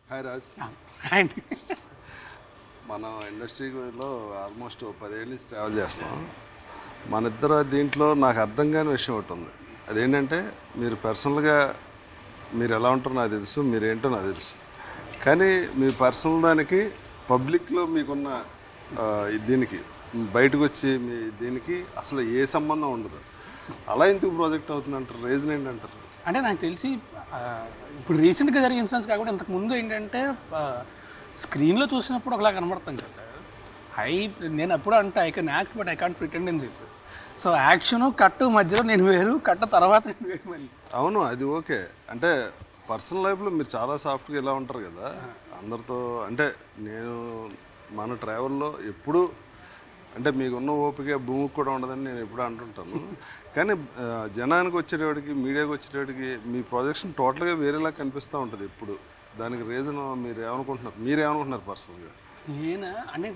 Hi Raj. అండి మనం ఇండస్ట్రీలో ఆల్మోస్ట్ 10 ఏళ్ళ నుంచి ట్రావెల్ చేస్తాం. మన ఇద్దరు దీంట్లో నాకు అర్థం కాని విషయం ఒకటి ఉంది. అదేంటంటే మీరు పర్సనల్గా మీరు ఎలా ఉంటారో నాకు తెలుసు, మీరేంటో నాకు తెలుసు. కానీ మీ పర్సనల్ దానికి పబ్లిక్లో మీకున్న దీనికి బయటకు వచ్చి మీ దీనికి అసలు ఏ సంబంధం ఉండదు. అలా ఎందుకు ప్రాజెక్ట్ అవుతుందంటారు? రీజన్ ఏంటంటారు? అంటే నాకు తెలిసి ఇప్పుడు రీసెంట్గా జరిగిన ఇన్సిడెంట్స్ కాకుండా ఇంతకు ముందు ఏంటంటే స్క్రీన్లో చూసినప్పుడు ఒకలా కనబడతాం కదా. నేను అప్పుడు అంటే I can act but I can't pretend అని చెప్పి. సో యాక్షన్ కట్టు మధ్యలో నేను వేరు, కట్ట తర్వాత నేను వేరు మళ్ళీ. అవును, అది ఓకే. అంటే పర్సనల్ లైఫ్లో మీరు చాలా సాఫ్ట్గా ఇలా ఉంటారు కదా అందరితో. అంటే నేను మన ట్రావెల్లో ఎప్పుడు అంటే మీకున్న ఓపిక భూమికి కూడా ఉండదని నేను ఎప్పుడూ అంటుంటాను. కానీ జనానికి వచ్చేటప్పటికి, మీడియాకి వచ్చేటప్పటికి మీ ప్రొజెక్షన్ టోటల్గా వేరేలా కనిపిస్తూ ఉంటుంది ఎప్పుడు. దానికి రీజన్ మీరేమనుకుంటున్నారు పర్సనల్గా? నేను అంటే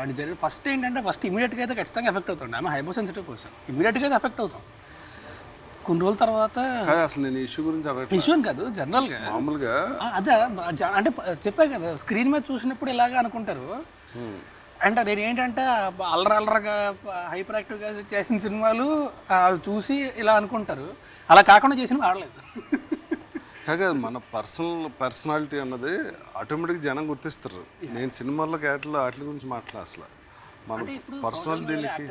అది జరిగిన ఫస్ట్ ఏంటంటే ఇమీడియట్గా అయితే ఖచ్చితంగా ఎఫెక్ట్ అవుతాం. ఆమె హైపర్ సెన్సిటివ్ పర్సన్, ఇమీడియట్గా అయితే ఎఫెక్ట్ అవుతాం. కొన్ని రోజుల తర్వాత అసలు నేను ఇష్యూ గురించి ఇష్యూ అని కాదు, జనరల్గా మామూలుగా అదే అంటే చెప్పా కదా, స్క్రీన్ మీద చూసినప్పుడు ఇలాగా అనుకుంటారు. అంటే నేను ఏంటంటే అల్లరగా హైపర్ యాక్టివ్గా చేసిన సినిమాలు చూసి ఇలా అనుకుంటారు. అలా కాకుండా చేసినవి ఆడలేదు. కాగా మన పర్సనాలిటీ అన్నది ఆటోమేటిక్గా జనం గుర్తిస్తారు. నేను సినిమాల్లో క్యారెక్టర్లో వాటి గురించి మాట్లాడ అసలు మన పర్సనల్ దీనికి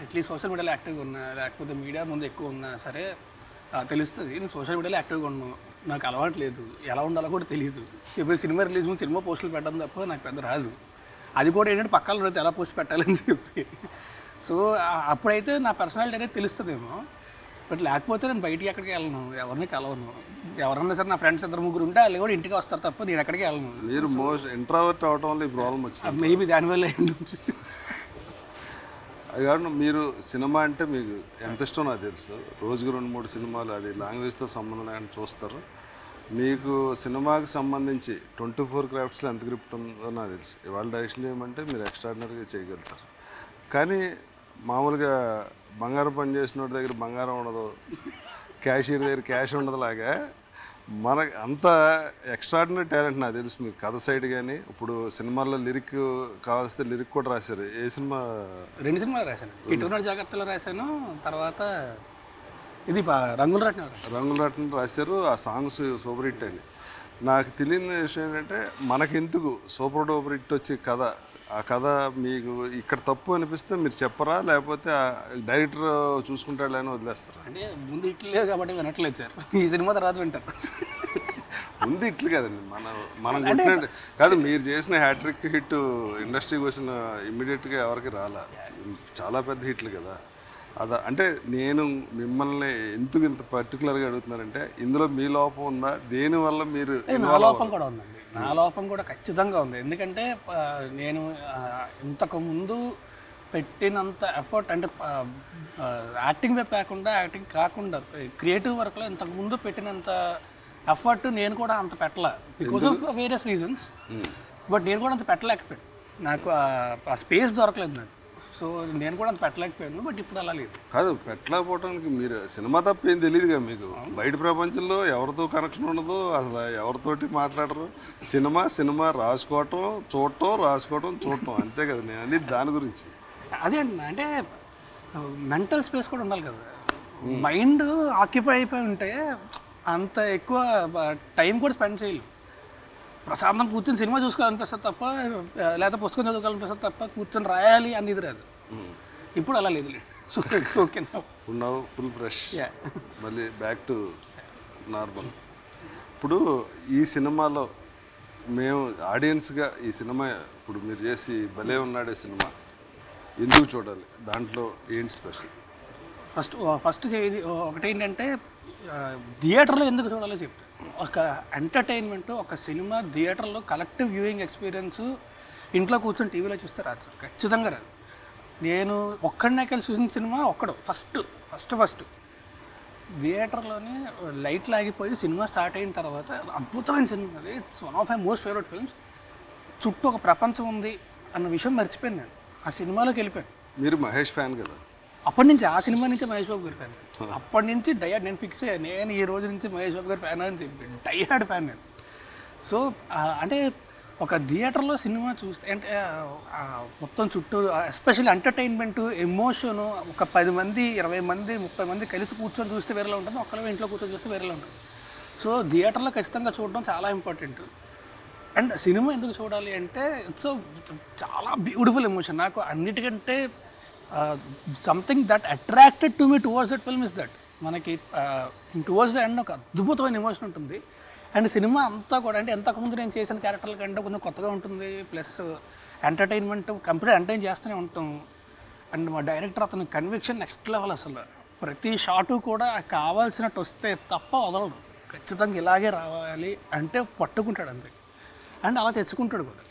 అట్లీస్ట్ సోషల్ మీడియాలో యాక్టివ్గా ఉన్నా, లేకపోతే మీడియా ముందు ఎక్కువ ఉన్నా సరే తెలుస్తుంది. నేను సోషల్ మీడియాలో యాక్టివ్గా ఉన్నాను, నాకు అలవాటు లేదు, ఎలా ఉండాలో కూడా తెలియదు. ఇప్పుడు సినిమా రిలీజ్ ముందు సినిమా పోస్టులు పెట్టడం తప్ప నాకు పెద్ద రాదు. అది కూడా ఏంటంటే పక్కన రోజు ఎలా పోస్ట్ పెట్టాలని చెప్పి. సో అప్పుడైతే నా పర్సనాలిటీ అనేది తెలుస్తుందేమో. బట్ లేకపోతే నేను బయటికి ఎక్కడికి వెళ్ళను, ఎవరిని కలవను. ఎవరన్నా సరే నా ఫ్రెండ్స్ 2-3 ఉంటే వాళ్ళు కూడా ఇంటికి వస్తారు తప్ప నేను ఎక్కడికి వెళ్ళను. మీరు మోస్ట్ ఇంట్రావర్ట్ అవడం వల్ల ఈ ప్రాబ్లం వచ్చింది. మేబీ దానివల్ల ఏంటి. అది కాకుండా మీరు సినిమా అంటే మీకు ఎంత ఇష్టం నాకు తెలుసు. రోజుకు 2-3 సినిమాలు, అది లాంగ్వేజ్తో సంబంధం లేని చూస్తారు. మీకు సినిమాకి సంబంధించి 24 క్రాఫ్ట్స్లో ఎంత గ్రిప్ట్ ఉందో నాకు తెలుసు. ఇవాళ డైరెక్షన్ చేయమంటే మీరు ఎక్స్ట్రాడినరీగా చేయగలుగుతారు. కానీ మామూలుగా బంగారం పని చేసిన వాడి దగ్గర బంగారం ఉండదు, క్యాషియర్ దగ్గర క్యాష్ ఉండదులాగా మనకు అంత ఎక్స్ట్రాడినరీ టాలెంట్ నాకు తెలుసు మీకు. కథ సైడ్ కానీ ఇప్పుడు సినిమాల్లో లిరిక్ కావాల్స్తే లిరిక్ కూడా రాశారు. ఏ సినిమా? 2 సినిమాలు రాశాను. కిట్టునాడు జాగ్రత్తలో రాశాను, తర్వాత ఇది రంగుల రత్నం రాశారు. ఆ సాంగ్స్ సూపర్ హిట్ అని. నాకు తెలియని విషయం ఏంటంటే మనకెందుకు సూపర్ డూపర్ హిట్ వచ్చే కథ, ఆ కథ మీకు ఇక్కడ తప్పు అనిపిస్తే మీరు చెప్పరా, లేకపోతే డైరెక్టర్ చూసుకుంటాడు అని వదిలేస్తారా? అంటే ముందు ఇట్లు లేదు కాబట్టి వినట్లేదు సార్, ఈ సినిమా తర్వాత వింటారు. ముందు ఇట్లు కదండి, మనం కొట్టినట్టు కాదు. మీరు చేసిన హ్యాట్రిక్ హిట్ ఇండస్ట్రీకి వచ్చిన ఇమ్మీడియట్గా ఎవరికి రాలా, చాలా పెద్ద హిట్లు కదా. అదా అంటే నేను మిమ్మల్ని ఎందుకు ఇంత పర్టికులర్గా అడుగుతున్నానంటే ఇందులో మీ లోపం ఉందా, దేనివల్ల మీరు? నా లోపం కూడా ఉందండి, నా లోపం కూడా ఖచ్చితంగా ఉంది. ఎందుకంటే నేను ఇంతకుముందు పెట్టినంత ఎఫర్ట్ అంటే యాక్టింగ్ వైపు కాకుండా క్రియేటివ్ వర్క్లో ఇంతకుముందు పెట్టినంత ఎఫర్ట్ నేను కూడా అంత పెట్టలే, because of various reasons. But నేను కూడా అంత పెట్టలేకపోయాను, నాకు ఆ స్పేస్ దొరకలేదు నాకు. సో నేను కూడా అంత పెట్టలేకపోయాను. బట్ ఇప్పుడు అలా లేదు. కాదు, పెట్టలేకపోవడానికి మీరు సినిమా తప్ప ఏం తెలియదుగా మీకు. బయట ప్రపంచంలో ఎవరితో కనెక్షన్ ఉండదు, అసలు ఎవరితోటి మాట్లాడరు. సినిమా రాసుకోవటం చూడటం అంతే కదా. నేను అనేది దాని గురించి అదే అండి. అంటే మెంటల్ స్పేస్ కూడా ఉండాలి కదా. మైండ్ ఆక్యుపై అయిపోయి ఉంటే అంత ఎక్కువ టైం కూడా స్పెండ్ చేయలేం. ప్రశాంతం కూర్చొని సినిమా చూసుకోవాలనిపిస్తుంది తప్ప, లేకపోతే పుస్తకం చదువుకోవాలనిపిస్తుంది తప్ప కూర్చొని రాయాలి అని ఇది రాదు. ఇప్పుడు అలా లేదు. సో ఓకే, ఉన్నావు ఫుల్ ఫ్రెష్, మళ్ళీ బ్యాక్ టు నార్మల్. ఇప్పుడు ఈ సినిమాలో మేము ఆడియన్స్గా ఈ సినిమా ఇప్పుడు మీరు చేసి భలే ఉన్నాడే సినిమా ఎందుకు చూడాలి, దాంట్లో ఏంటి స్పెషల్? ఫస్ట్ ఒకటి ఏంటంటే థియేటర్లో ఎందుకు చూడాలో చెప్తాను. ఒక ఎంటర్టైన్మెంట్, ఒక సినిమా థియేటర్లో కలెక్టివ్ వ్యూయింగ్ ఎక్స్పీరియన్స్ ఇంట్లో కూర్చొని టీవీలో చూస్తే రాదు సార్, ఖచ్చితంగా రాదు. నేను ఒక్కడనే కలిసి చూసిన సినిమా ఫస్ట్ థియేటర్లోనే లైట్లు ఆగిపోయి సినిమా స్టార్ట్ అయిన తర్వాత అద్భుతమైన సినిమా, అది it's one of my most favourite films. చుట్టూ ఒక ప్రపంచం ఉంది అన్న విషయం మర్చిపోయాను, నేను ఆ సినిమాలోకి వెళ్ళిపోయాను. మీరు మహేష్ ఫ్యాన్ కదా? అప్పటి నుంచి ఆ సినిమా నుంచి మహేష్ బాబు గారి ఫ్యాన్. అప్పటి నుంచి నేను ఫిక్స్ అయ్యాను, నేను ఈ రోజు నుంచి మహేష్ బాబు గారి ఫ్యాన్ అని చెప్పి డైహార్డ్ ఫ్యాన్ నేను. సో అంటే ఒక థియేటర్లో సినిమా చూస్తే అంటే మొత్తం చుట్టూ ఎస్పెషల్లీ ఎంటర్టైన్మెంట్ ఎమోషను ఒక 10 మంది 20 మంది 30 మంది కలిసి కూర్చొని చూస్తే వేరేలా ఉంటుంది, ఒక్కళ్ళే ఇంట్లో కూర్చొని చూస్తే వేరేలా ఉంటుంది. సో థియేటర్లో ఖచ్చితంగా చూడడం చాలా ఇంపార్టెంట్. అండ్ సినిమా ఎందుకు చూడాలి అంటే ఇట్స్ చాలా బ్యూటిఫుల్ ఎమోషన్. నాకు అన్నిటికంటే something that attracted to me towards that film is that మనకి టువర్డ్స్ ద ఎండ్ ఒక అద్భుతమైన ఎమోషన్ ఉంటుంది. అండ్ సినిమా అంతా కూడా అంటే ఎంతకుముందు నేను చేసిన క్యారెక్టర్ల కంటే కొంచెం కొత్తగా ఉంటుంది, ప్లస్ ఎంటర్టైన్మెంట్ కంప్లీట్ ఎంటర్టైన్ చేస్తూనే ఉంటాం. అండ్ మా డైరెక్టర్ అతని కన్విక్షన్ నెక్స్ట్ లెవెల్. అసలు ప్రతి షాటు కూడా కావాల్సినట్టు వస్తే తప్ప వదలడు, ఖచ్చితంగా ఇలాగే రావాలి అంటే పట్టుకుంటాడు అంతే. అండ్ అలా తెచ్చుకుంటాడు కూడా.